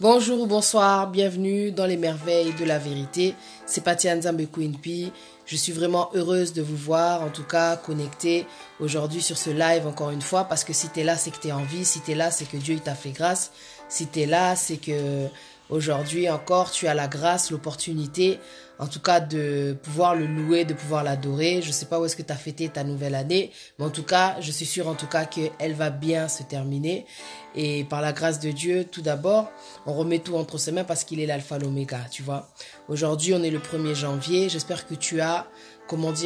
Bonjour ou bonsoir, bienvenue dans les merveilles de la vérité. C'est Patia Nzambe Queen. Je suis vraiment heureuse de vous voir, en tout cas connecté aujourd'hui sur ce live encore une fois, parce que si tu es là, c'est que tu es en vie, si tu es là, c'est que Dieu il t'a fait grâce, si tu es là, c'est que aujourd'hui encore tu as la grâce, l'opportunité, en tout cas de pouvoir le louer, de pouvoir l'adorer. Je ne sais pas où est-ce que tu as fêté ta nouvelle année, mais en tout cas, je suis sûre en tout cas qu'elle va bien se terminer. Et par la grâce de Dieu, tout d'abord, on remet tout entre ses mains parce qu'il est l'alpha l'oméga, tu vois. Aujourd'hui, on est le 1er janvier. J'espère que tu as,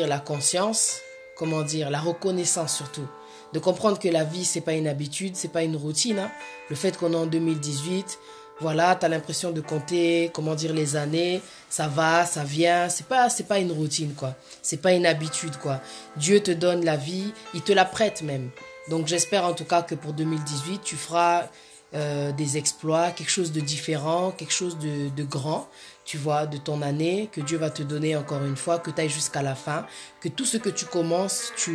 la conscience, la reconnaissance surtout. De comprendre que la vie, c'est pas une habitude, c'est pas une routine. Hein. Le fait qu'on est en 2018, voilà, tu as l'impression de compter, les années, ça va, ça vient, c'est pas une routine, quoi. C'est pas une habitude, quoi. Dieu te donne la vie, il te la prête même. Donc j'espère en tout cas que pour 2018, tu feras des exploits, quelque chose de différent, quelque chose de grand, tu vois, de ton année, que Dieu va te donner encore une fois, que tu ailles jusqu'à la fin, que tout ce que tu commences, tu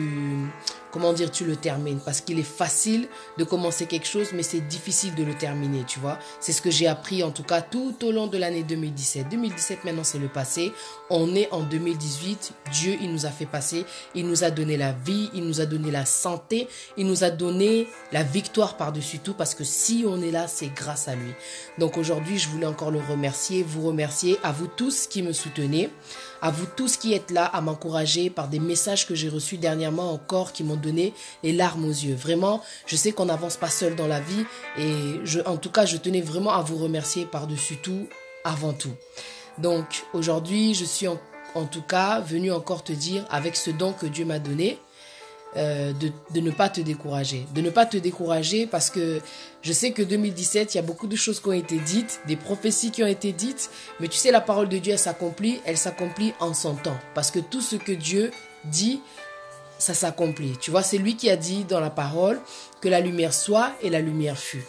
le termines. Parce qu'il est facile de commencer quelque chose, mais c'est difficile de le terminer, tu vois. C'est ce que j'ai appris en tout cas tout au long de l'année 2017. 2017 maintenant c'est le passé, on est en 2018, Dieu il nous a fait passer, il nous a donné la vie, il nous a donné la santé, il nous a donné la victoire par-dessus tout, parce que si on est là, c'est grâce à lui. Donc aujourd'hui, je voulais encore le remercier, vous remercier, à vous tous qui me soutenez, à vous tous qui êtes là à m'encourager par des messages que j'ai reçus dernièrement encore qui m'ont donné les larmes aux yeux. Vraiment, je sais qu'on n'avance pas seul dans la vie et en tout cas, je tenais vraiment à vous remercier par-dessus tout, avant tout. Donc aujourd'hui, je suis en tout cas venue encore te dire, avec ce don que Dieu m'a donné, de ne pas te décourager. De ne pas te décourager parce que je sais que 2017, il y a beaucoup de choses qui ont été dites, des prophéties qui ont été dites, mais tu sais, la parole de Dieu, elle s'accomplit en son temps. Parce que tout ce que Dieu dit, ça s'accomplit. Tu vois, c'est lui qui a dit dans la parole que la lumière soit et la lumière fut.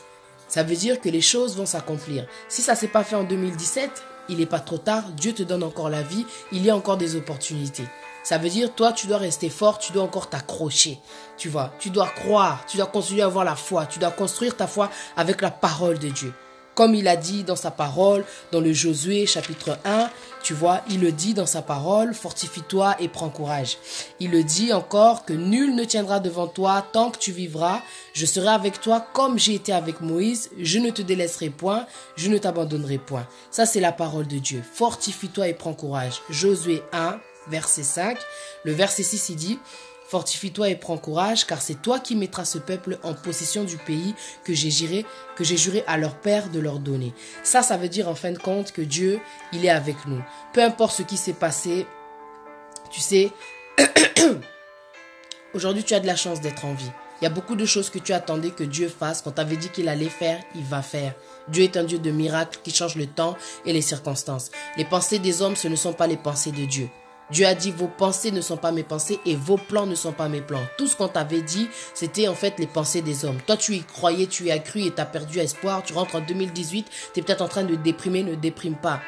Ça veut dire que les choses vont s'accomplir. Si ça ne s'est pas fait en 2017, il n'est pas trop tard, Dieu te donne encore la vie, il y a encore des opportunités. Ça veut dire, toi, tu dois rester fort, tu dois encore t'accrocher, tu vois. Tu dois croire, tu dois continuer à avoir la foi, tu dois construire ta foi avec la parole de Dieu. Comme il a dit dans sa parole, dans le Josué chapitre 1, tu vois, il le dit dans sa parole, fortifie-toi et prends courage. Il le dit encore que nul ne tiendra devant toi tant que tu vivras. Je serai avec toi comme j'ai été avec Moïse, je ne te délaisserai point, je ne t'abandonnerai point. Ça, c'est la parole de Dieu. Fortifie-toi et prends courage. Josué 1, verset 5. Le verset 6, il dit: fortifie-toi et prends courage, car c'est toi qui mettras ce peuple en possession du pays que j'ai juré à leur père de leur donner. Ça veut dire en fin de compte que Dieu, il est avec nous. Peu importe ce qui s'est passé, tu sais, aujourd'hui tu as de la chance d'être en vie. Il y a beaucoup de choses que tu attendais que Dieu fasse. Quand tu avais dit qu'il allait faire, il va faire. Dieu est un Dieu de miracles qui change le temps et les circonstances. Les pensées des hommes, ce ne sont pas les pensées de Dieu. Dieu a dit, vos pensées ne sont pas mes pensées et vos plans ne sont pas mes plans. Tout ce qu'on t'avait dit, c'était en fait les pensées des hommes. Toi, tu y croyais, tu y as cru et tu as perdu espoir. Tu rentres en 2018, tu es peut-être en train de déprimer, ne déprime pas.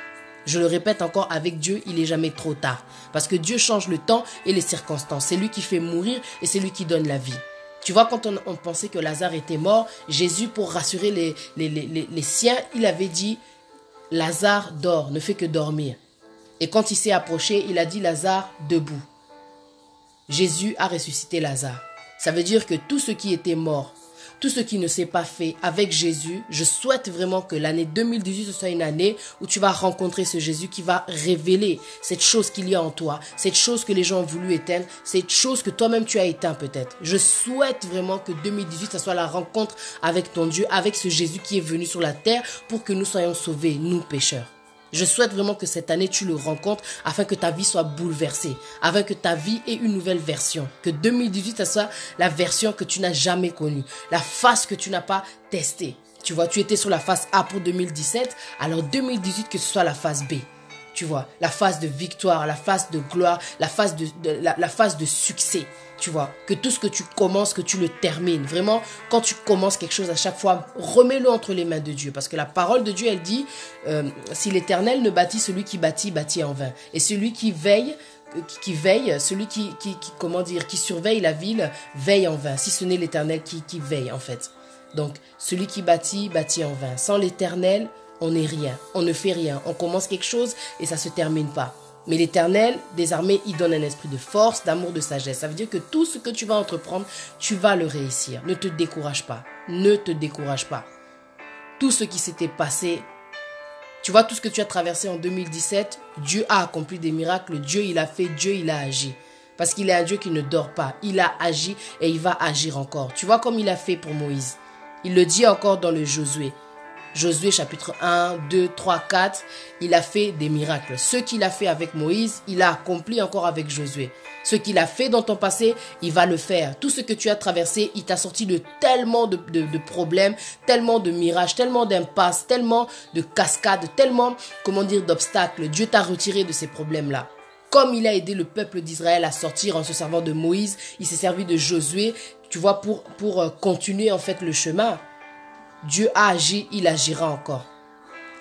Je le répète encore, avec Dieu, il n'est jamais trop tard. Parce que Dieu change le temps et les circonstances. C'est lui qui fait mourir et c'est lui qui donne la vie. Tu vois, quand on pensait que Lazare était mort, Jésus, pour rassurer les siens, il avait dit, Lazare dort, ne fait que dormir. Et quand il s'est approché, il a dit, Lazare, debout. Jésus a ressuscité Lazare. Ça veut dire que tout ce qui était mort, tout ce qui ne s'est pas fait avec Jésus, je souhaite vraiment que l'année 2018 ce soit une année où tu vas rencontrer ce Jésus qui va révéler cette chose qu'il y a en toi, cette chose que les gens ont voulu éteindre, cette chose que toi-même tu as éteint peut-être. Je souhaite vraiment que 2018 ça soit la rencontre avec ton Dieu, avec ce Jésus qui est venu sur la terre pour que nous soyons sauvés, nous pécheurs. Je souhaite vraiment que cette année, tu le rencontres afin que ta vie soit bouleversée, afin que ta vie ait une nouvelle version. Que 2018, ça soit la version que tu n'as jamais connue, la phase que tu n'as pas testée. Tu vois, tu étais sur la phase A pour 2017, alors 2018, que ce soit la phase B. Tu vois, la phase de victoire, la phase de gloire, la phase de succès. Tu vois, que tout ce que tu commences, que tu le termines. Vraiment, quand tu commences quelque chose à chaque fois, remets-le entre les mains de Dieu. Parce que la parole de Dieu, elle dit, si l'Éternel ne bâtit, celui qui bâtit, bâtit en vain. Et celui qui veille, celui qui surveille la ville, veille en vain. Si ce n'est l'Éternel qui veille, en fait. Donc, celui qui bâtit, bâtit en vain. Sans l'Éternel, on n'est rien, on ne fait rien. On commence quelque chose et ça ne se termine pas. Mais l'Éternel des armées, il donne un esprit de force, d'amour, de sagesse. Ça veut dire que tout ce que tu vas entreprendre, tu vas le réussir. Ne te décourage pas. Ne te décourage pas. Tout ce qui s'était passé, tu vois, tout ce que tu as traversé en 2017, Dieu a accompli des miracles. Dieu, il a fait, Dieu, il a agi. Parce qu'il est un Dieu qui ne dort pas. Il a agi et il va agir encore. Tu vois comme il a fait pour Moïse. Il le dit encore dans le Josué. Josué chapitre 1, 2, 3, 4, il a fait des miracles. Ce qu'il a fait avec Moïse, il a accompli encore avec Josué. Ce qu'il a fait dans ton passé, il va le faire. Tout ce que tu as traversé, il t'a sorti de tellement de problèmes, tellement de mirages, tellement d'impasses, tellement de cascades, tellement, d'obstacles. Dieu t'a retiré de ces problèmes-là. Comme il a aidé le peuple d'Israël à sortir en se servant de Moïse, il s'est servi de Josué, tu vois, pour continuer en fait le chemin. Dieu a agi, il agira encore.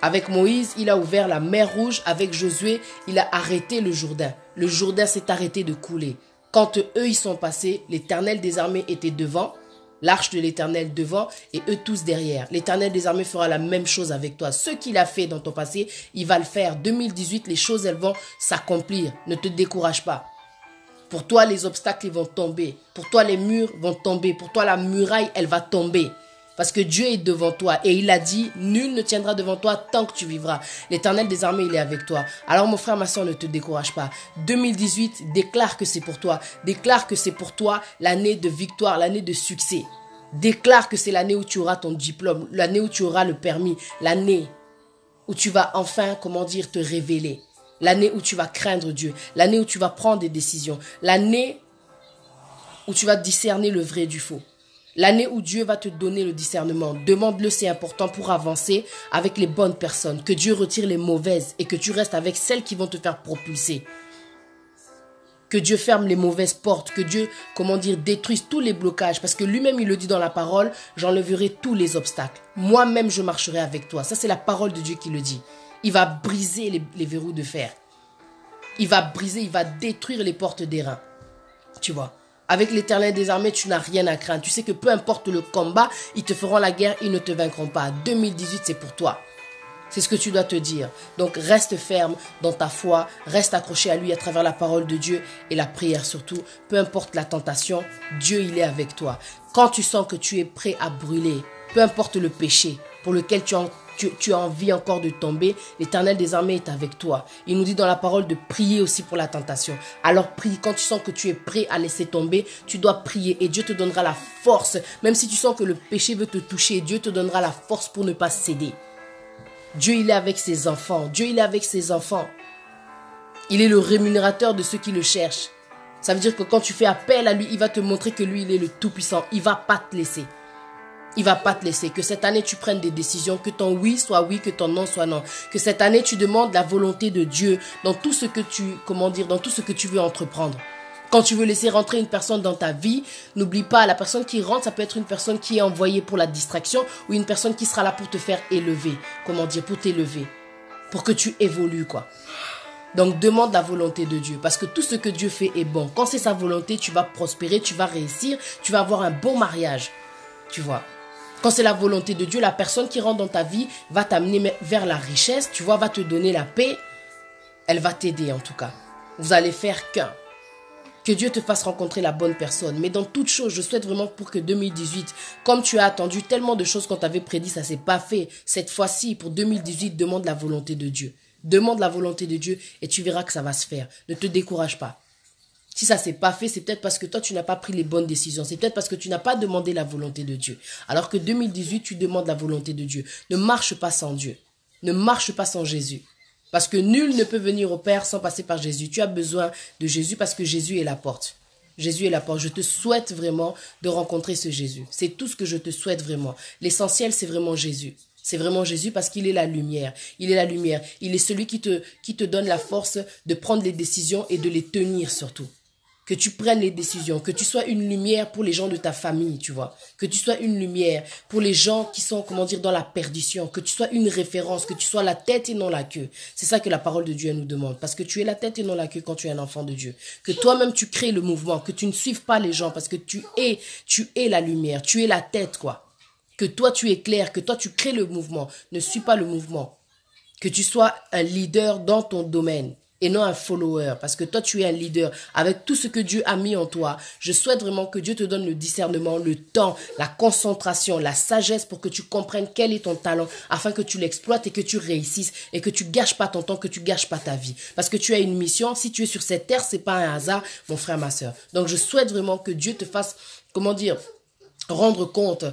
Avec Moïse, il a ouvert la mer Rouge. Avec Josué, il a arrêté le Jourdain. Le Jourdain s'est arrêté de couler. Quand eux, ils sont passés, l'Éternel des armées était devant, l'arche de l'Éternel devant et eux tous derrière. L'Éternel des armées fera la même chose avec toi. Ce qu'il a fait dans ton passé, il va le faire. 2018, les choses, elles vont s'accomplir. Ne te décourage pas. Pour toi, les obstacles, ils vont tomber. Pour toi, les murs vont tomber. Pour toi, la muraille, elle va tomber. Parce que Dieu est devant toi et il a dit, nul ne tiendra devant toi tant que tu vivras. L'Éternel des armées, il est avec toi. Alors mon frère, ma soeur, ne te décourage pas. 2018, déclare que c'est pour toi. Déclare que c'est pour toi l'année de victoire, l'année de succès. Déclare que c'est l'année où tu auras ton diplôme, l'année où tu auras le permis, l'année où tu vas enfin, te révéler. L'année où tu vas craindre Dieu, l'année où tu vas prendre des décisions, l'année où tu vas discerner le vrai du faux. L'année où Dieu va te donner le discernement. Demande-le, c'est important pour avancer avec les bonnes personnes. Que Dieu retire les mauvaises et que tu restes avec celles qui vont te faire propulser. Que Dieu ferme les mauvaises portes. Que Dieu, détruise tous les blocages. Parce que lui-même, il le dit dans la parole, j'enlèverai tous les obstacles. Moi-même, je marcherai avec toi. Ça, c'est la parole de Dieu qui le dit. Il va briser les verrous de fer. Il va briser, il va détruire les portes d'airain. Tu vois. Avec l'Éternel des armées, tu n'as rien à craindre. Tu sais que peu importe le combat, ils te feront la guerre, ils ne te vaincront pas. 2018, c'est pour toi. C'est ce que tu dois te dire. Donc, reste ferme dans ta foi. Reste accroché à lui à travers la parole de Dieu et la prière surtout. Peu importe la tentation, Dieu, il est avec toi. Quand tu sens que tu es prêt à brûler, peu importe le péché pour lequel tu as envie encore de tomber, l'Éternel des armées est avec toi. Il nous dit dans la parole de prier aussi pour la tentation. Alors prie, quand tu sens que tu es prêt à laisser tomber, tu dois prier et Dieu te donnera la force. Même si tu sens que le péché veut te toucher, Dieu te donnera la force pour ne pas céder. Dieu, il est avec ses enfants. Dieu, il est avec ses enfants. Il est le rémunérateur de ceux qui le cherchent. Ça veut dire que quand tu fais appel à lui, il va te montrer que lui, il est le Tout-Puissant. Il ne va pas te laisser. Il va pas te laisser. Que cette année, tu prennes des décisions. Que ton oui soit oui, que ton non soit non. Que cette année, tu demandes la volonté de Dieu dans tout ce que dans tout ce que tu veux entreprendre. Quand tu veux laisser rentrer une personne dans ta vie, n'oublie pas, la personne qui rentre, ça peut être une personne qui est envoyée pour la distraction ou une personne qui sera là pour te faire élever. Pour t'élever. Pour que tu évolues, quoi. Donc, demande la volonté de Dieu parce que tout ce que Dieu fait est bon. Quand c'est sa volonté, tu vas prospérer, tu vas réussir, tu vas avoir un bon mariage. Tu vois. Quand c'est la volonté de Dieu, la personne qui rentre dans ta vie va t'amener vers la richesse, tu vois, va te donner la paix. Elle va t'aider en tout cas. Vous allez faire qu'un. Que Dieu te fasse rencontrer la bonne personne. Mais dans toute chose, je souhaite vraiment pour que 2018, comme tu as attendu tellement de choses qu'on t'avait prédit, ça ne s'est pas fait. Cette fois-ci, pour 2018, demande la volonté de Dieu. Demande la volonté de Dieu et tu verras que ça va se faire. Ne te décourage pas. Si ça ne s'est pas fait, c'est peut-être parce que toi, tu n'as pas pris les bonnes décisions. C'est peut-être parce que tu n'as pas demandé la volonté de Dieu. Alors que 2018, tu demandes la volonté de Dieu. Ne marche pas sans Dieu. Ne marche pas sans Jésus. Parce que nul ne peut venir au Père sans passer par Jésus. Tu as besoin de Jésus parce que Jésus est la porte. Jésus est la porte. Je te souhaite vraiment de rencontrer ce Jésus. C'est tout ce que je te souhaite vraiment. L'essentiel, c'est vraiment Jésus. C'est vraiment Jésus parce qu'il est la lumière. Il est la lumière. Il est celui qui te donne la force de prendre les décisions et de les tenir surtout. Que tu prennes les décisions, que tu sois une lumière pour les gens de ta famille, tu vois. Que tu sois une lumière pour les gens qui sont, dans la perdition. Que tu sois une référence, que tu sois la tête et non la queue. C'est ça que la parole de Dieu nous demande. Parce que tu es la tête et non la queue quand tu es un enfant de Dieu. Que toi-même tu crées le mouvement, que tu ne suives pas les gens parce que tu es la lumière, tu es la tête, quoi. que toi tu éclaires, que toi tu crées le mouvement. Ne suis pas le mouvement. Que tu sois un leader dans ton domaine et non un follower, parce que toi tu es un leader avec tout ce que Dieu a mis en toi. Je souhaite vraiment que Dieu te donne le discernement, le temps, la concentration, la sagesse pour que tu comprennes quel est ton talent afin que tu l'exploites et que tu réussisses et que tu gâches pas ton temps, que tu gâches pas ta vie. Parce que tu as une mission, si tu es sur cette terre, c'est pas un hasard, mon frère, ma soeur. Donc je souhaite vraiment que Dieu te fasse, rendre compte,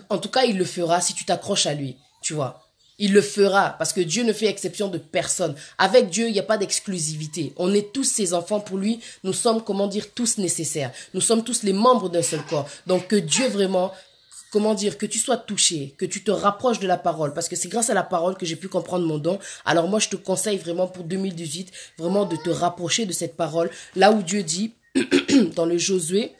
en tout cas il le fera si tu t'accroches à lui, tu vois. Il le fera parce que Dieu ne fait exception de personne. Avec Dieu, il n'y a pas d'exclusivité. On est tous ses enfants pour lui. Nous sommes, tous nécessaires. Nous sommes tous les membres d'un seul corps. Donc que Dieu vraiment, que tu sois touché, que tu te rapproches de la parole. Parce que c'est grâce à la parole que j'ai pu comprendre mon don. Alors moi, je te conseille vraiment pour 2018, vraiment de te rapprocher de cette parole. Là où Dieu dit, dans le Josué,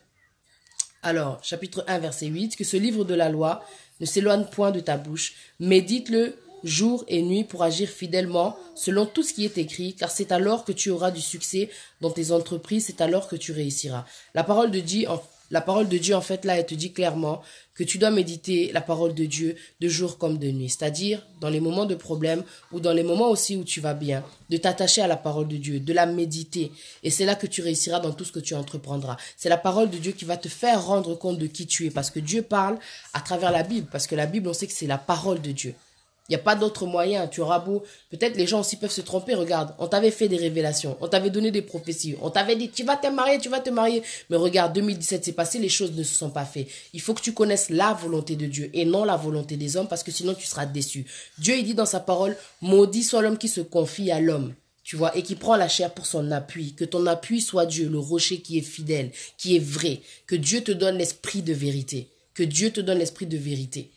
alors, chapitre 1, verset 8, que ce livre de la loi ne s'éloigne point de ta bouche. Médite-le jour et nuit pour agir fidèlement selon tout ce qui est écrit, car c'est alors que tu auras du succès dans tes entreprises, c'est alors que tu réussiras. La parole de Dieu, en fait, là, elle te dit clairement que tu dois méditer la parole de Dieu de jour comme de nuit. C'est-à-dire, dans les moments de problème ou dans les moments aussi où tu vas bien, de t'attacher à la parole de Dieu, de la méditer. Et c'est là que tu réussiras dans tout ce que tu entreprendras. C'est la parole de Dieu qui va te faire rendre compte de qui tu es. Parce que Dieu parle à travers la Bible. Parce que la Bible, on sait que c'est la parole de Dieu. Il n'y a pas d'autre moyen. Tu auras beau... Peut-être les gens aussi peuvent se tromper. Regarde, on t'avait fait des révélations. On t'avait donné des prophéties. On t'avait dit, tu vas te marier, tu vas te marier. Mais regarde, 2017 s'est passé, les choses ne se sont pas faites. Il faut que tu connaisses la volonté de Dieu et non la volonté des hommes parce que sinon tu seras déçu. Dieu, il dit dans sa parole, maudit soit l'homme qui se confie à l'homme. Tu vois, et qui prend la chair pour son appui. Que ton appui soit Dieu, le rocher qui est fidèle, qui est vrai. Que Dieu te donne l'esprit de vérité. Que Dieu te donne l'esprit de vérité.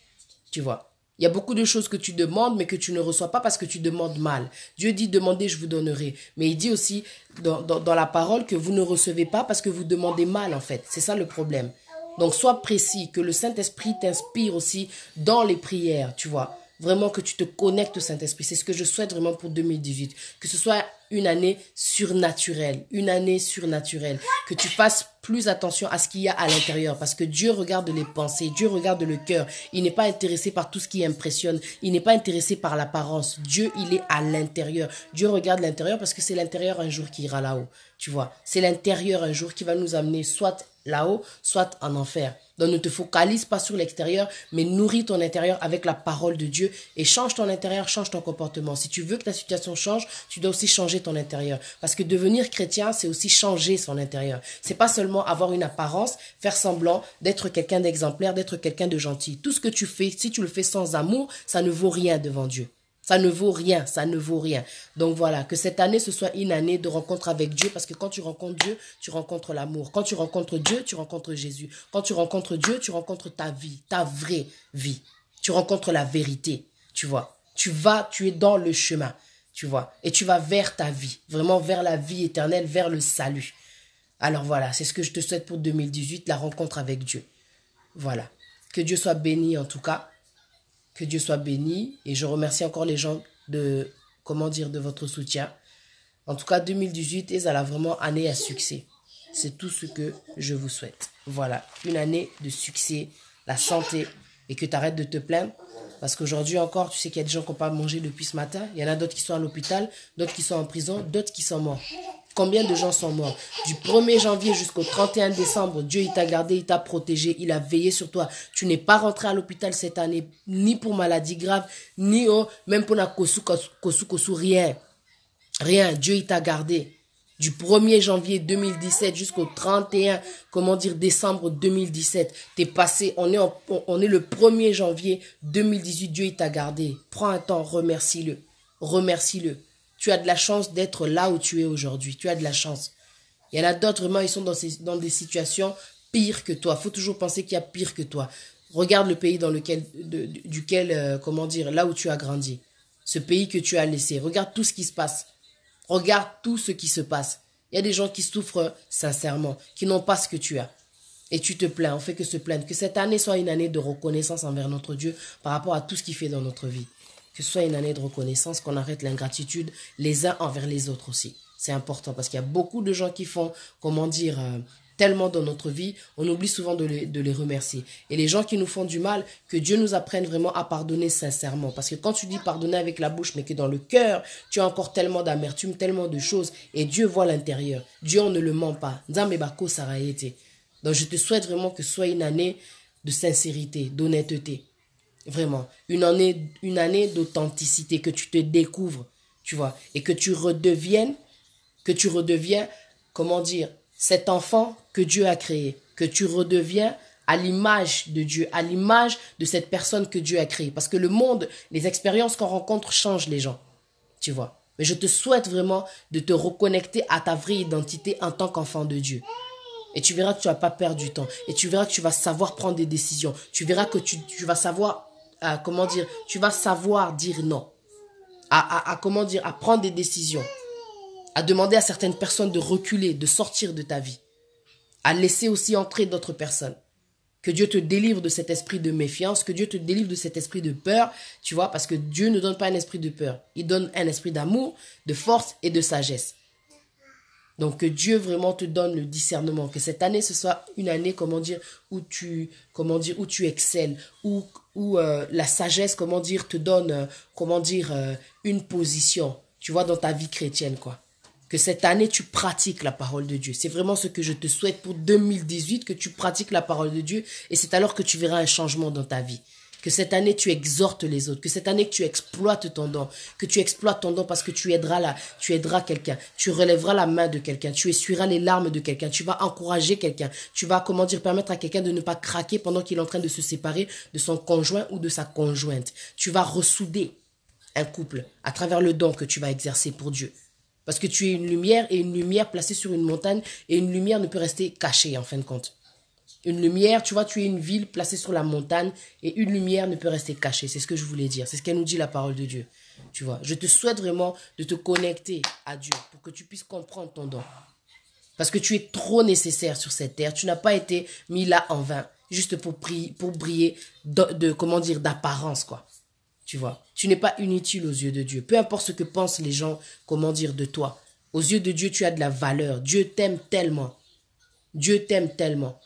Tu vois. Il y a beaucoup de choses que tu demandes, mais que tu ne reçois pas parce que tu demandes mal. Dieu dit, demandez, je vous donnerai. Mais il dit aussi dans la parole que vous ne recevez pas parce que vous demandez mal, en fait. C'est ça le problème. Donc, sois précis, que le Saint-Esprit t'inspire aussi dans les prières, tu vois. Vraiment que tu te connectes au Saint-Esprit. C'est ce que je souhaite vraiment pour 2018. Que ce soit une année surnaturelle. Une année surnaturelle. Que tu fasses plus attention à ce qu'il y a à l'intérieur. Parce que Dieu regarde les pensées. Dieu regarde le cœur. Il n'est pas intéressé par tout ce qui impressionne. Il n'est pas intéressé par l'apparence. Dieu, il est à l'intérieur. Dieu regarde l'intérieur parce que c'est l'intérieur un jour qui ira là-haut. Tu vois. C'est l'intérieur un jour qui va nous amener soit là-haut, soit en enfer. Donc ne te focalise pas sur l'extérieur, mais nourris ton intérieur avec la parole de Dieu et change ton intérieur, change ton comportement. Si tu veux que ta situation change, tu dois aussi changer ton intérieur. Parce que devenir chrétien, c'est aussi changer son intérieur. C'est pas seulement avoir une apparence, faire semblant d'être quelqu'un d'exemplaire, d'être quelqu'un de gentil. Tout ce que tu fais, si tu le fais sans amour, ça ne vaut rien devant Dieu. Ça ne vaut rien, ça ne vaut rien. Donc voilà, que cette année, ce soit une année de rencontre avec Dieu, parce que quand tu rencontres Dieu, tu rencontres l'amour. Quand tu rencontres Dieu, tu rencontres Jésus. Quand tu rencontres Dieu, tu rencontres ta vie, ta vraie vie. Tu rencontres la vérité, tu vois. Tu es dans le chemin, tu vois. Et tu vas vers ta vie, vraiment vers la vie éternelle, vers le salut. Alors voilà, c'est ce que je te souhaite pour 2018, la rencontre avec Dieu. Voilà. Que Dieu soit béni en tout cas. Que Dieu soit béni et je remercie encore les gens de votre soutien. En tout cas, 2018 est vraiment année à succès. C'est tout ce que je vous souhaite. Voilà, une année de succès, la santé et que tu arrêtes de te plaindre. Parce qu'aujourd'hui encore, tu sais qu'il y a des gens qui n'ont pas mangé depuis ce matin. Il y en a d'autres qui sont à l'hôpital, d'autres qui sont en prison, d'autres qui sont morts. Combien de gens sont morts? Du 1er janvier jusqu'au 31 décembre, Dieu il t'a gardé, il t'a protégé, il a veillé sur toi. Tu n'es pas rentré à l'hôpital cette année, ni pour maladie grave, ni même pour la kosu, rien. Rien, Dieu il t'a gardé. Du 1er janvier 2017 jusqu'au 31, décembre 2017. T'es passé, on est le 1er janvier 2018, Dieu il t'a gardé. Prends un temps, remercie-le. Remercie-le. Tu as de la chance d'être là où tu es aujourd'hui. Tu as de la chance. Il y en a d'autres, vraiment, ils sont dans des situations pires que toi. Il faut toujours penser qu'il y a pire que toi. Regarde le pays dans là où tu as grandi. Ce pays que tu as laissé. Regarde tout ce qui se passe. Regarde tout ce qui se passe. Il y a des gens qui souffrent sincèrement, qui n'ont pas ce que tu as. Et tu te plains, on fait que se plaindre. Que cette année soit une année de reconnaissance envers notre Dieu par rapport à tout ce qu'il fait dans notre vie. Que ce soit une année de reconnaissance, qu'on arrête l'ingratitude les uns envers les autres aussi. C'est important parce qu'il y a beaucoup de gens qui font, tellement dans notre vie, on oublie souvent de les remercier. Et les gens qui nous font du mal, que Dieu nous apprenne vraiment à pardonner sincèrement. Parce que quand tu dis pardonner avec la bouche, mais que dans le cœur, tu as encore tellement d'amertume, tellement de choses, et Dieu voit l'intérieur. Dieu, on ne le ment pas. Nzambe bako saraete. Donc je te souhaite vraiment que ce soit une année de sincérité, d'honnêteté. Vraiment. Une année d'authenticité, que tu te découvres, tu vois, et que tu redeviens, comment dire, cet enfant que Dieu a créé, que tu redeviens à l'image de Dieu, à l'image de cette personne que Dieu a créée. Parce que le monde, les expériences qu'on rencontre changent les gens, tu vois. Mais je te souhaite vraiment de te reconnecter à ta vraie identité en tant qu'enfant de Dieu. Et tu verras que tu vas pas perdre du temps. Et tu verras que tu vas savoir prendre des décisions. Tu verras que tu vas savoir, comment dire, tu vas savoir dire non. Comment dire, à prendre des décisions. À demander à certaines personnes de reculer, de sortir de ta vie. À laisser aussi entrer d'autres personnes. Que Dieu te délivre de cet esprit de méfiance, que Dieu te délivre de cet esprit de peur, tu vois, parce que Dieu ne donne pas un esprit de peur. Il donne un esprit d'amour, de force et de sagesse. Donc que Dieu vraiment te donne le discernement, que cette année ce soit une année, où tu excelles, où la sagesse, te donne, une position, tu vois, dans ta vie chrétienne, quoi. Que cette année, tu pratiques la parole de Dieu. C'est vraiment ce que je te souhaite pour 2018, que tu pratiques la parole de Dieu. Et c'est alors que tu verras un changement dans ta vie. Que cette année, tu exhortes les autres. Que cette année, que tu exploites ton don. Que tu exploites ton don parce que tu aideras quelqu'un. Tu relèveras la main de quelqu'un. Tu essuieras les larmes de quelqu'un. Tu vas encourager quelqu'un. Tu vas, permettre à quelqu'un de ne pas craquer pendant qu'il est en train de se séparer de son conjoint ou de sa conjointe. Tu vas ressouder un couple à travers le don que tu vas exercer pour Dieu. Parce que tu es une lumière, et une lumière placée sur une montagne, et une lumière ne peut rester cachée en fin de compte. Une lumière, tu vois, tu es une ville placée sur la montagne, et une lumière ne peut rester cachée. C'est ce que je voulais dire. C'est ce qu'elle nous dit, la parole de Dieu. Tu vois, je te souhaite vraiment de te connecter à Dieu pour que tu puisses comprendre ton don. Parce que tu es trop nécessaire sur cette terre. Tu n'as pas été mis là en vain, juste pour briller d'apparence, quoi. Tu vois, tu n'es pas inutile aux yeux de Dieu. Peu importe ce que pensent les gens, de toi. Aux yeux de Dieu, tu as de la valeur. Dieu t'aime tellement. Dieu t'aime tellement.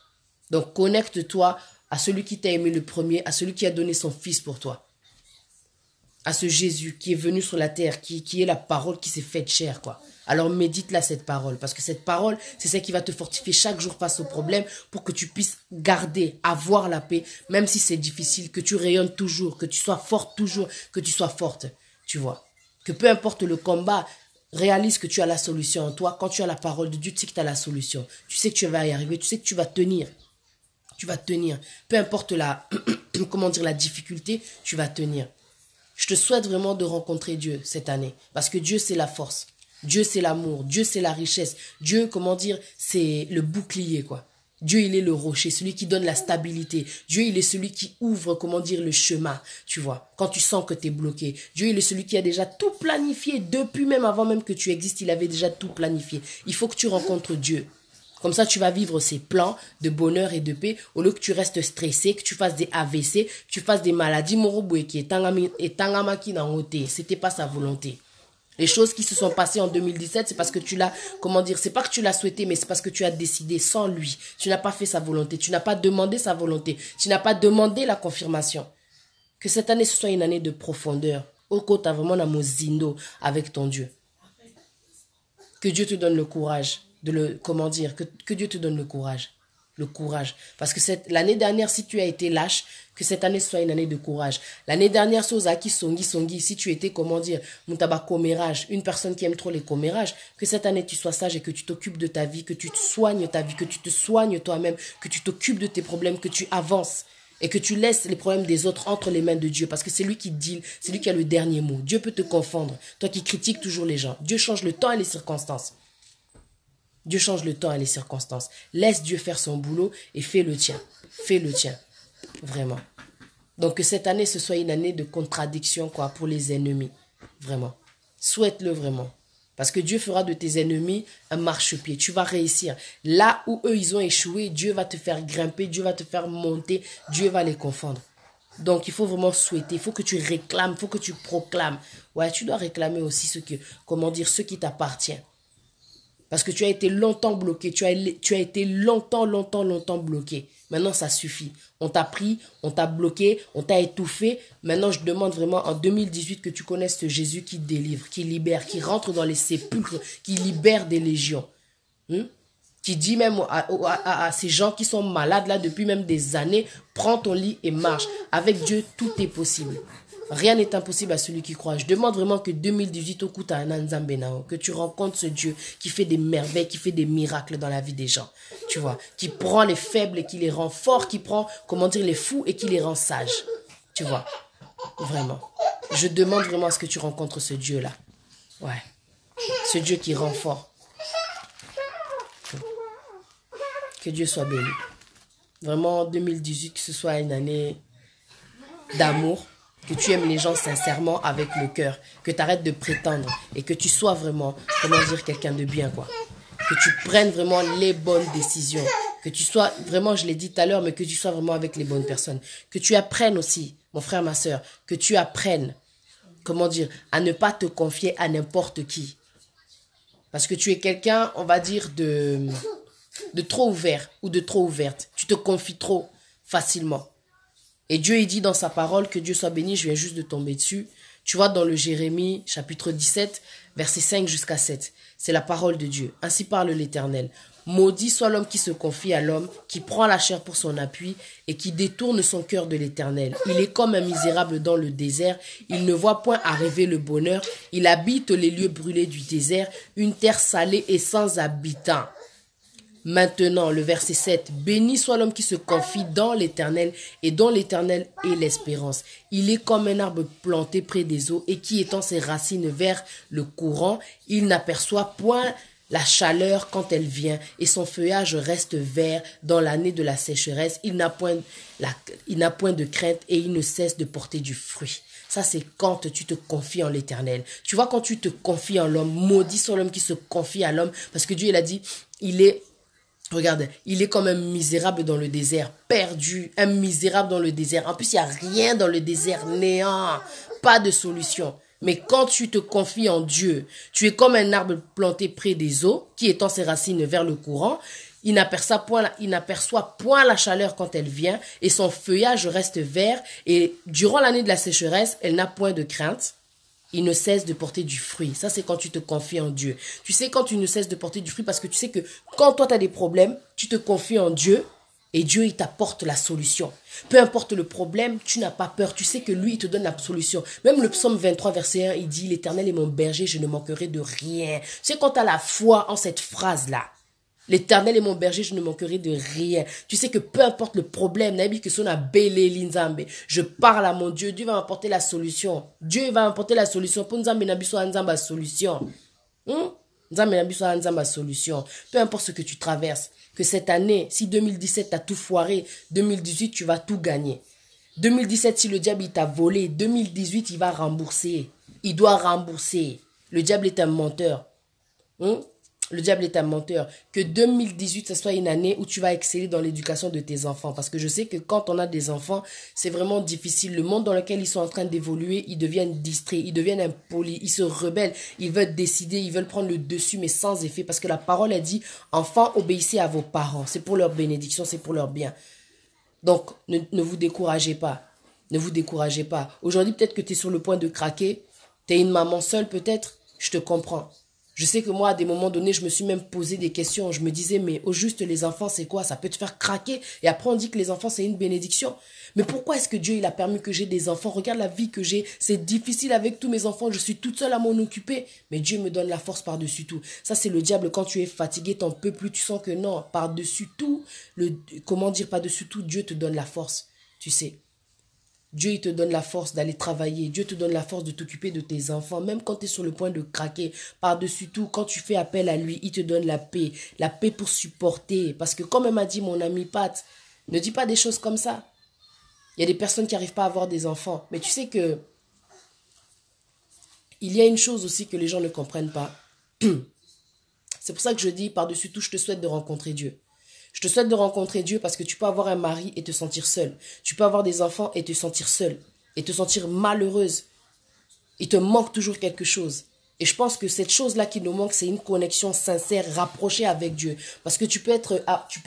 Donc, connecte-toi à celui qui t'a aimé le premier, à celui qui a donné son fils pour toi. À ce Jésus qui est venu sur la terre, qui est la parole qui s'est faite chair, quoi. Alors médite-la cette parole, parce que cette parole, c'est celle qui va te fortifier chaque jour face aux problèmes pour que tu puisses garder, avoir la paix, même si c'est difficile, que tu rayonnes toujours, que tu sois forte toujours, que tu sois forte, tu vois. Que peu importe le combat, réalise que tu as la solution en toi. Quand tu as la parole de Dieu, tu sais que tu as la solution. Tu sais que tu vas y arriver, tu sais que tu vas tenir. Tu vas tenir. Peu importe la difficulté, tu vas tenir. Je te souhaite vraiment de rencontrer Dieu cette année, parce que Dieu, c'est la force. Dieu, c'est l'amour. Dieu, c'est la richesse. Dieu, c'est le bouclier, quoi. Dieu, il est le rocher, celui qui donne la stabilité. Dieu, il est celui qui ouvre, le chemin, tu vois, quand tu sens que tu es bloqué. Dieu, il est celui qui a déjà tout planifié. Depuis même avant même que tu existes, il avait déjà tout planifié. Il faut que tu rencontres Dieu. Comme ça, tu vas vivre ses plans de bonheur et de paix au lieu que tu restes stressé, que tu fasses des AVC, que tu fasses des maladies morobouéki et tangamaki nangote. C'était pas sa volonté. Les choses qui se sont passées en 2017, c'est parce que tu l'as, c'est pas que tu l'as souhaité, mais c'est parce que tu as décidé sans lui. Tu n'as pas fait sa volonté, tu n'as pas demandé sa volonté, tu n'as pas demandé la confirmation. Que cette année, ce soit une année de profondeur. Oko, t'as vraiment la mozindo avec ton Dieu. Que Dieu te donne le courage que Dieu te donne le courage. Le courage. Parce que l'année dernière, si tu as été lâche, que cette année soit une année de courage. L'année dernière, Sozaki, Songi, si tu étais, Moutaba commérage, une personne qui aime trop les commérages, que cette année tu sois sage et que tu t'occupes de ta vie, que tu te soignes ta vie, que tu te soignes toi-même, que tu t'occupes de tes problèmes, que tu avances et que tu laisses les problèmes des autres entre les mains de Dieu, parce que c'est lui qui deal, c'est lui qui a le dernier mot. Dieu peut te confondre, toi qui critiques toujours les gens. Dieu change le temps et les circonstances. Dieu change le temps et les circonstances. Laisse Dieu faire son boulot et fais le tien. Fais le tien. Vraiment. Donc que cette année, ce soit une année de contradiction, pour les ennemis. Vraiment. Souhaite-le vraiment. Parce que Dieu fera de tes ennemis un marchepied. Tu vas réussir. Là où eux, ils ont échoué, Dieu va te faire grimper, Dieu va te faire monter, Dieu va les confondre. Donc, il faut vraiment souhaiter, il faut que tu réclames, il faut que tu proclames. Ouais, tu dois réclamer aussi ce qui t'appartient. Parce que tu as été longtemps bloqué. Tu as été longtemps bloqué. Maintenant, ça suffit. On t'a pris, on t'a bloqué, on t'a étouffé. Maintenant, je demande vraiment en 2018 que tu connaisses ce Jésus qui délivre, qui libère, qui rentre dans les sépulcres, qui libère des légions. Qui dit même à ces gens qui sont malades là depuis même des années, prends ton lit et marche. Avec Dieu, tout est possible. Rien n'est impossible à celui qui croit. Je demande vraiment que 2018 au Kuta Ananzambenao, que tu rencontres ce Dieu qui fait des merveilles, qui fait des miracles dans la vie des gens. Tu vois, qui prend les faibles et qui les rend forts, qui prend, comment dire, les fous et qui les rend sages. Tu vois, vraiment. Je demande vraiment à ce que tu rencontres ce Dieu-là. Ouais. Ce Dieu qui rend fort. Que Dieu soit béni. Vraiment, 2018, que ce soit une année d'amour. Que tu aimes les gens sincèrement avec le cœur. Que tu arrêtes de prétendre. Et que tu sois vraiment, comment dire, quelqu'un de bien, quoi. Que tu prennes vraiment les bonnes décisions. Que tu sois, vraiment, je l'ai dit tout à l'heure, mais que tu sois vraiment avec les bonnes personnes. Que tu apprennes aussi, mon frère, ma soeur, que tu apprennes, comment dire, à ne pas te confier à n'importe qui. Parce que tu es quelqu'un, on va dire, de trop ouvert ou de trop ouverte. Tu te confies trop facilement. Et Dieu, il dit dans sa parole, que Dieu soit béni, je viens juste de tomber dessus. Tu vois, dans le Jérémie, chapitre 17, versets 5 jusqu'à 7. C'est la parole de Dieu. Ainsi parle l'Éternel. Maudit soit l'homme qui se confie à l'homme, qui prend la chair pour son appui et qui détourne son cœur de l'Éternel. Il est comme un misérable dans le désert. Il ne voit point arriver le bonheur. Il habite les lieux brûlés du désert, une terre salée et sans habitants. Maintenant, le verset 7, béni soit l'homme qui se confie dans l'Éternel et dont l'Éternel est l'espérance. Il est comme un arbre planté près des eaux et qui étend ses racines vers le courant. Il n'aperçoit point la chaleur quand elle vient et son feuillage reste vert dans l'année de la sécheresse. Il n'a point de crainte et il ne cesse de porter du fruit. Ça, c'est quand tu te confies en l'Éternel. Tu vois, quand tu te confies en l'homme, maudit soit l'homme qui se confie à l'homme parce que Dieu, il a dit, regarde, il est comme un misérable dans le désert, perdu, un misérable dans le désert. En plus, il n'y a rien dans le désert, néant, pas de solution. Mais quand tu te confies en Dieu, tu es comme un arbre planté près des eaux, qui étend ses racines vers le courant. Il n'aperçoit point la chaleur quand elle vient, et son feuillage reste vert. Et durant l'année de la sécheresse, elle n'a point de crainte. Il ne cesse de porter du fruit. Ça, c'est quand tu te confies en Dieu. Tu sais quand tu ne cesses de porter du fruit parce que tu sais que quand toi, tu as des problèmes, tu te confies en Dieu et Dieu, il t'apporte la solution. Peu importe le problème, tu n'as pas peur. Tu sais que lui, il te donne la solution. Même le psaume 23, verset 1, il dit « L'Éternel est mon berger, je ne manquerai de rien. » Tu sais, quand tu as la foi en cette phrase-là, l'Éternel est mon berger, je ne manquerai de rien. Tu sais que peu importe le problème, je parle à mon Dieu, Dieu va m'apporter la solution. Dieu va m'apporter la solution. Pour Nzambe Nabiso Nzamba solution. Nzambe Nabiso Nzamba solution. Peu importe ce que tu traverses, que cette année, si 2017 t'as tout foiré, 2018 tu vas tout gagner. 2017 si le diable il t'a volé, 2018 il va rembourser. Il doit rembourser. Le diable est un menteur. Le diable est un menteur. Que 2018, ce soit une année où tu vas exceller dans l'éducation de tes enfants. Parce que je sais que quand on a des enfants, c'est vraiment difficile. Le monde dans lequel ils sont en train d'évoluer, ils deviennent distraits, ils deviennent impolis, ils se rebellent, ils veulent décider, ils veulent prendre le dessus, mais sans effet. Parce que la parole a dit, enfants, obéissez à vos parents. C'est pour leur bénédiction, c'est pour leur bien. Donc, ne vous découragez pas. Ne vous découragez pas. Aujourd'hui, peut-être que tu es sur le point de craquer. Tu es une maman seule, peut-être. Je te comprends. Je sais que moi, à des moments donnés, je me suis même posé des questions. Je me disais, mais au juste, les enfants, c'est quoi? Ça peut te faire craquer. Et après, on dit que les enfants, c'est une bénédiction. Mais pourquoi est-ce que Dieu, il a permis que j'ai des enfants? Regarde la vie que j'ai. C'est difficile avec tous mes enfants. Je suis toute seule à m'en occuper. Mais Dieu me donne la force par-dessus tout. Ça, c'est le diable. Quand tu es fatigué, t'en peux plus. Tu sens que non, par-dessus tout, comment dire par-dessus tout, Dieu te donne la force. Tu sais. Dieu, il te donne la force d'aller travailler. Dieu te donne la force de t'occuper de tes enfants. Même quand tu es sur le point de craquer. Par-dessus tout, quand tu fais appel à lui, il te donne la paix. La paix pour supporter. Parce que comme m'a dit mon ami Pat, ne dis pas des choses comme ça. Il y a des personnes qui n'arrivent pas à avoir des enfants. Mais tu sais que il y a une chose aussi que les gens ne comprennent pas. C'est pour ça que je dis, par-dessus tout, je te souhaite de rencontrer Dieu. Je te souhaite de rencontrer Dieu parce que tu peux avoir un mari et te sentir seule. Tu peux avoir des enfants et te sentir seule. Et te sentir malheureuse. Il te manque toujours quelque chose. Et je pense que cette chose-là qui nous manque, c'est une connexion sincère, rapprochée avec Dieu. Parce que tu peux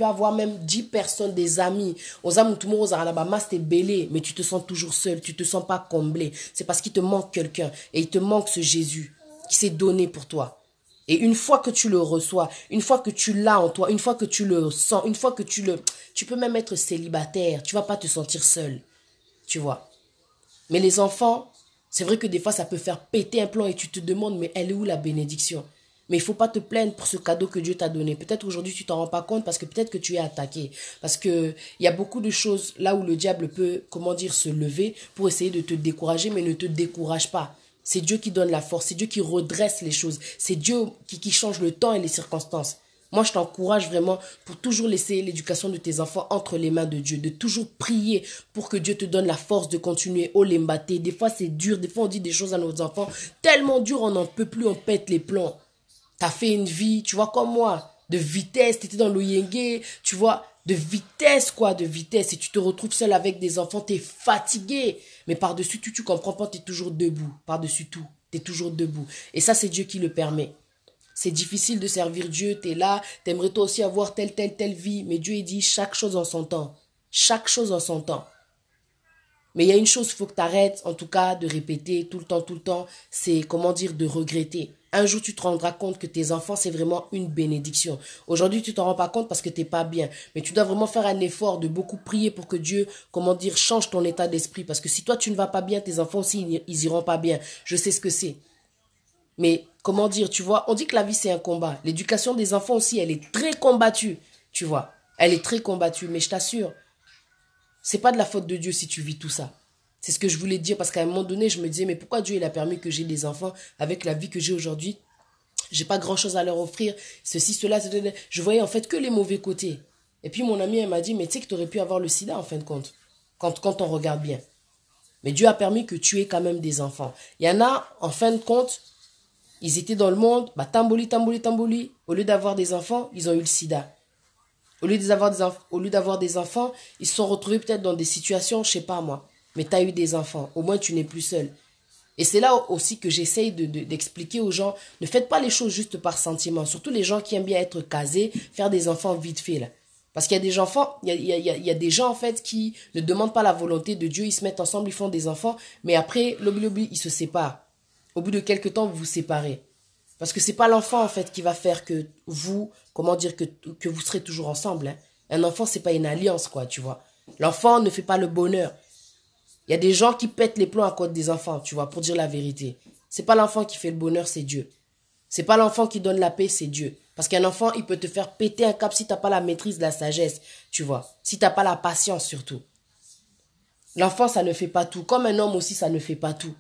avoir même 10 personnes, des amis. Mais tu te sens toujours seul, tu te sens pas comblé. C'est parce qu'il te manque quelqu'un. Et il te manque ce Jésus qui s'est donné pour toi. Et une fois que tu le reçois, une fois que tu l'as en toi, une fois que tu le sens, une fois que tu peux même être célibataire, tu vas pas te sentir seul. Tu vois. Mais les enfants, c'est vrai que des fois, ça peut faire péter un plan et tu te demandes, mais elle est où la bénédiction? Mais il ne faut pas te plaindre pour ce cadeau que Dieu t'a donné. Peut-être aujourd'hui, tu t'en rends pas compte parce que peut-être que tu es attaqué. Parce que il y a beaucoup de choses là où le diable peut, comment dire, se lever pour essayer de te décourager, mais ne te décourage pas. C'est Dieu qui donne la force, c'est Dieu qui redresse les choses. C'est Dieu qui change le temps et les circonstances. Moi, je t'encourage vraiment pour toujours laisser l'éducation de tes enfants entre les mains de Dieu, de toujours prier pour que Dieu te donne la force de continuer au lembaté. Des fois, c'est dur, des fois, on dit des choses à nos enfants tellement dur, on n'en peut plus, on pète les plombs. T'as fait une vie, tu vois, comme moi, de vitesse, t'étais dans l'Oyenge, tu vois, de vitesse, quoi, de vitesse. Et tu te retrouves seul avec des enfants, t'es fatigué. Mais par-dessus tout, tu comprends pas, t'es toujours debout. Par-dessus tout, t'es toujours debout. Et ça, c'est Dieu qui le permet. C'est difficile de servir Dieu, t'es là, t'aimerais toi aussi avoir telle vie. Mais Dieu, il dit chaque chose en son temps. Chaque chose en son temps. Mais il y a une chose, il faut que tu arrêtes, en tout cas, de répéter tout le temps, c'est, comment dire, de regretter. Un jour, tu te rendras compte que tes enfants, c'est vraiment une bénédiction. Aujourd'hui, tu t'en rends pas compte parce que t'es pas bien. Mais tu dois vraiment faire un effort de beaucoup prier pour que Dieu, comment dire, change ton état d'esprit. Parce que si toi, tu ne vas pas bien, tes enfants aussi, ils iront pas bien. Je sais ce que c'est. Mais comment dire, tu vois, on dit que la vie c'est un combat. L'éducation des enfants aussi, elle est très combattue, tu vois. Elle est très combattue, mais je t'assure, c'est pas de la faute de Dieu si tu vis tout ça. C'est ce que je voulais dire parce qu'à un moment donné, je me disais, mais pourquoi Dieu il a permis que j'ai des enfants avec la vie que j'ai aujourd'hui? J'ai pas grand chose à leur offrir, ceci, cela, cela. Je voyais en fait que les mauvais côtés. Et puis mon amie, elle m'a dit, mais tu sais que tu aurais pu avoir le sida en fin de compte, quand on regarde bien. Mais Dieu a permis que tu aies quand même des enfants. Il y en a, en fin de compte, ils étaient dans le monde, bah tambouli. Au lieu d'avoir des enfants, ils ont eu le sida. Au lieu d'avoir des enfants, ils se sont retrouvés peut-être dans des situations, je sais pas moi. Mais tu as eu des enfants. Au moins, tu n'es plus seul. Et c'est là aussi que j'essaye d'expliquer aux gens, ne faites pas les choses juste par sentiment. Surtout les gens qui aiment bien être casés, faire des enfants vite fait là. Parce qu'il y a des enfants, il y a des gens en fait qui ne demandent pas la volonté de Dieu, ils se mettent ensemble, ils font des enfants, mais après, lobby, ils se séparent. Au bout de quelques temps, vous vous séparez. Parce que c'est pas l'enfant en fait qui va faire que vous, comment dire, que vous serez toujours ensemble. Hein. Un enfant, c'est pas une alliance, quoi, tu vois. L'enfant ne fait pas le bonheur. Il y a des gens qui pètent les plombs à cause des enfants, tu vois, pour dire la vérité. C'est pas l'enfant qui fait le bonheur, c'est Dieu. C'est pas l'enfant qui donne la paix, c'est Dieu. Parce qu'un enfant, il peut te faire péter un cap si t'as pas la maîtrise de la sagesse, tu vois. Si t'as pas la patience, surtout. L'enfant, ça ne fait pas tout. Comme un homme aussi, ça ne fait pas tout.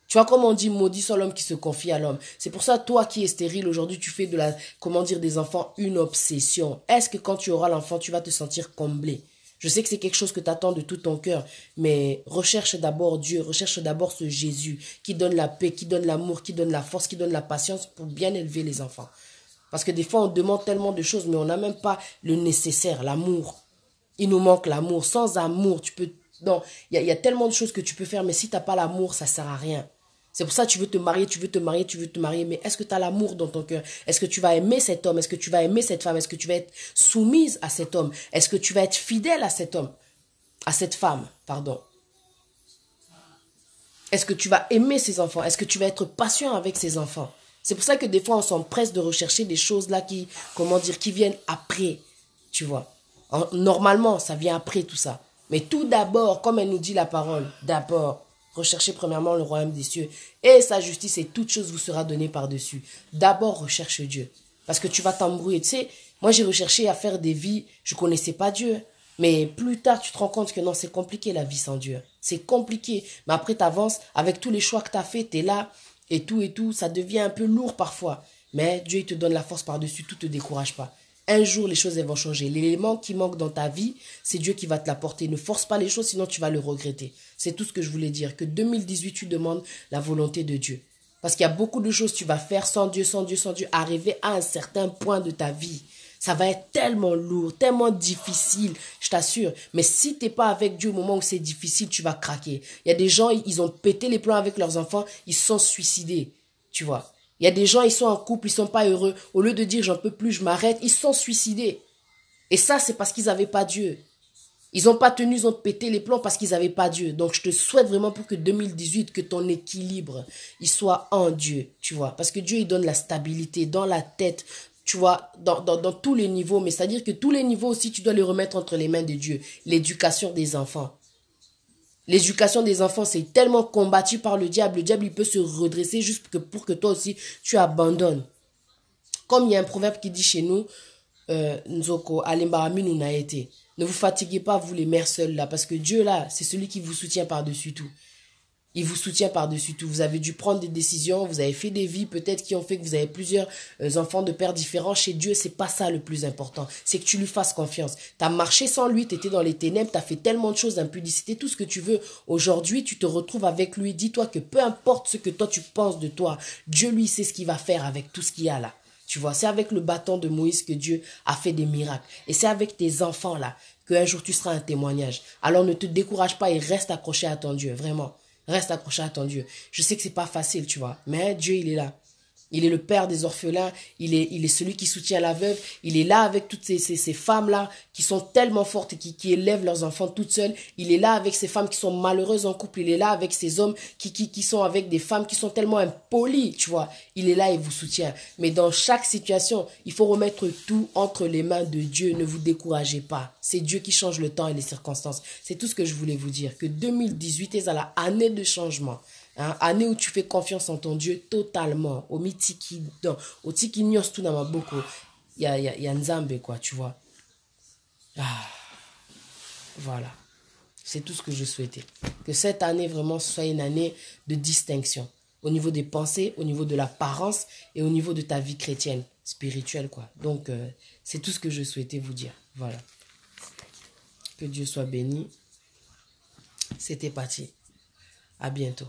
Tu vois, comme on dit, maudit soit l'homme qui se confie à l'homme. C'est pour ça, toi qui es stérile, aujourd'hui, tu fais de la, comment dire, des enfants une obsession. Est-ce que quand tu auras l'enfant, tu vas te sentir comblé? Je sais que c'est quelque chose que tu attends de tout ton cœur, mais recherche d'abord Dieu, recherche d'abord ce Jésus qui donne la paix, qui donne l'amour, qui donne la force, qui donne la patience pour bien élever les enfants. Parce que des fois, on demande tellement de choses, mais on n'a même pas le nécessaire, l'amour. Il nous manque l'amour. Sans amour, tu peux... Non, il y a tellement de choses que tu peux faire, mais si tu n'as pas l'amour, ça ne sert à rien. C'est pour ça que tu veux te marier, mais est-ce que tu as l'amour dans ton cœur? Est-ce que tu vas aimer cet homme? Est-ce que tu vas aimer cette femme? Est-ce que tu vas être soumise à cet homme? Est-ce que tu vas être fidèle à cet homme? À cette femme, pardon. Est-ce que tu vas aimer ses enfants? Est-ce que tu vas être patient avec ses enfants? C'est pour ça que des fois, on s'empresse de rechercher des choses là qui, comment dire, qui viennent après, tu vois. Normalement, ça vient après tout ça. Mais tout d'abord, comme elle nous dit la parole, d'abord, recherchez premièrement le royaume des cieux et sa justice et toute chose vous sera donnée par-dessus. D'abord, recherche Dieu. Parce que tu vas t'embrouiller. Tu sais, moi j'ai recherché à faire des vies, je ne connaissais pas Dieu. Mais plus tard, tu te rends compte que non, c'est compliqué la vie sans Dieu. C'est compliqué. Mais après, tu avances avec tous les choix que tu as faits, tu es là et tout. Ça devient un peu lourd parfois. Mais Dieu, il te donne la force par-dessus tout, ne te décourage pas. Un jour, les choses elles vont changer. L'élément qui manque dans ta vie, c'est Dieu qui va te l'apporter. Ne force pas les choses, sinon tu vas le regretter. C'est tout ce que je voulais dire. Que 2018, tu demandes la volonté de Dieu. Parce qu'il y a beaucoup de choses que tu vas faire sans Dieu, arriver à un certain point de ta vie. Ça va être tellement lourd, tellement difficile, je t'assure. Mais si tu n'es pas avec Dieu au moment où c'est difficile, tu vas craquer. Il y a des gens, ils ont pété les plombs avec leurs enfants, ils se sont suicidés, tu vois. Il y a des gens, ils sont en couple, ils sont pas heureux. Au lieu de dire j'en peux plus, je m'arrête, ils sont suicidés. Et ça, c'est parce qu'ils n'avaient pas Dieu. Ils n'ont pas tenu, ils ont pété les plombs parce qu'ils n'avaient pas Dieu. Donc, je te souhaite vraiment pour que 2018, que ton équilibre, il soit en Dieu, tu vois. Parce que Dieu, il donne la stabilité dans la tête, tu vois, dans tous les niveaux. Mais c'est-à-dire que tous les niveaux aussi, tu dois les remettre entre les mains de Dieu. L'éducation des enfants. L'éducation des enfants, c'est tellement combattu par le diable. Le diable, il peut se redresser juste pour que toi aussi, tu abandonnes. Comme il y a un proverbe qui dit chez nous, Nzoko, Alembarami nous n'a été. Ne vous fatiguez pas, vous les mères seules là, parce que Dieu là, c'est celui qui vous soutient par-dessus tout. Il vous soutient par-dessus tout. Vous avez dû prendre des décisions, vous avez fait des vies peut-être qui ont fait que vous avez plusieurs enfants de pères différents. Chez Dieu, c'est pas ça le plus important. C'est que tu lui fasses confiance. Tu as marché sans lui, tu étais dans les ténèbres, tu as fait tellement de choses, d'impudicité, tout ce que tu veux. Aujourd'hui, tu te retrouves avec lui. Dis-toi que peu importe ce que toi tu penses de toi, Dieu lui sait ce qu'il va faire avec tout ce qu'il y a là. Tu vois, c'est avec le bâton de Moïse que Dieu a fait des miracles. Et c'est avec tes enfants là qu'un jour tu seras un témoignage. Alors ne te décourage pas et reste accroché à ton Dieu, vraiment. Reste accroché à ton Dieu. Je sais que c'est pas facile, tu vois, mais Dieu, il est là. Il est le père des orphelins, il est celui qui soutient la veuve, il est là avec toutes ces femmes-là qui sont tellement fortes et qui élèvent leurs enfants toutes seules. Il est là avec ces femmes qui sont malheureuses en couple, il est là avec ces hommes qui sont avec des femmes qui sont tellement impolies, tu vois. Il est là et vous soutient. Mais dans chaque situation, il faut remettre tout entre les mains de Dieu. Ne vous découragez pas. C'est Dieu qui change le temps et les circonstances. C'est tout ce que je voulais vous dire. Que 2018 est la année de changement. Hein, année où tu fais confiance en ton Dieu totalement. Au mitiki, au tiki nyos tout dans ma boko. Il y a Nzambe, quoi, tu vois. Ah, voilà. C'est tout ce que je souhaitais. Que cette année vraiment soit une année de distinction. Au niveau des pensées, au niveau de l'apparence et au niveau de ta vie chrétienne, spirituelle, quoi. Donc, c'est tout ce que je souhaitais vous dire. Voilà. Que Dieu soit béni. C'était parti. À bientôt.